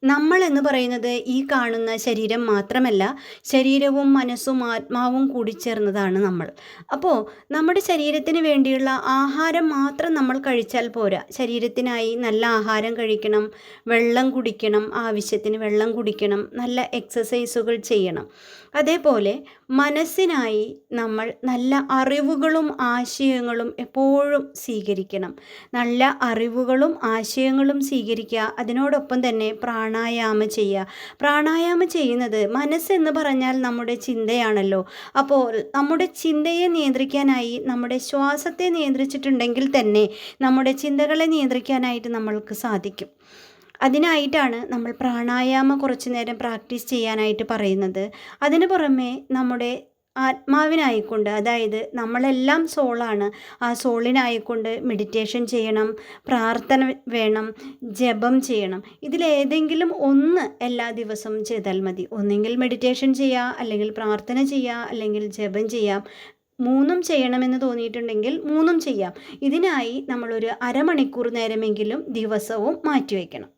നമ്മൾ എന്ന് പറയുന്നത് ഈ കാണുന്ന ശരീരം മാത്രമല്ല, ശരീരവും മനസ്സും ആത്മാവും കൂടി ചേർന്നതാണ് നമ്മൾ. അപ്പോൾ നമ്മുടെ ശരീരത്തിന് വേണ്ടിയുള്ള ആഹാരം മാത്രം നമ്മൾ കഴിച്ചാൽ പോരാ. ശരീരത്തിനായി നല്ല ആഹാരം കഴിക്കണം, വെള്ളം കുടിക്കണം, ആവശ്യത്തിന് വെള്ളം കുടിക്കണം, നല്ല എക്സസൈസുകൾ ചെയ്യണം. അതേപോലെ മനസ്സിനായി നമ്മൾ നല്ല അറിവുകളും ആശയങ്ങളും എപ്പോഴും സ്വീകരിക്കണം. നല്ല അറിവുകളും ആശയങ്ങളും സ്വീകരിക്കുക. അതിനോടൊപ്പം തന്നെ പ്രാണായാമം ചെയ്യുക. പ്രാണായാമം ചെയ്യുന്നത് മനസ്സെന്ന് പറഞ്ഞാൽ നമ്മുടെ ചിന്തയാണല്ലോ. അപ്പോൾ നമ്മുടെ ചിന്തയെ നിയന്ത്രിക്കാനായി നമ്മുടെ ശ്വാസത്തെ നിയന്ത്രിച്ചിട്ടുണ്ടെങ്കിൽ തന്നെ നമ്മുടെ ചിന്തകളെ നിയന്ത്രിക്കാനായിട്ട് നമ്മൾക്ക് സാധിക്കും. അതിനായിട്ടാണ് നമ്മൾ പ്രാണായാമം കുറച്ച് നേരം പ്രാക്ടീസ് ചെയ്യാനായിട്ട് പറയുന്നത്. അതിന് പുറമെ നമ്മുടെ ആത്മാവിനായിക്കൊണ്ട്, അതായത് നമ്മളെല്ലാം സോളാണ്, ആ സോളിനായിക്കൊണ്ട് മെഡിറ്റേഷൻ ചെയ്യണം, പ്രാർത്ഥന വേണം, ജപം ചെയ്യണം. ഇതിലേതെങ്കിലും ഒന്ന് എല്ലാ ദിവസവും ചെയ്താൽ മതി. ഒന്നെങ്കിൽ മെഡിറ്റേഷൻ ചെയ്യുക, അല്ലെങ്കിൽ പ്രാർത്ഥന ചെയ്യുക, അല്ലെങ്കിൽ ജപം ചെയ്യാം. മൂന്നും ചെയ്യണമെന്ന് തോന്നിയിട്ടുണ്ടെങ്കിൽ മൂന്നും ചെയ്യാം. ഇതിനായി നമ്മളൊരു അരമണിക്കൂർ നേരമെങ്കിലും ദിവസവും മാറ്റിവെക്കണം.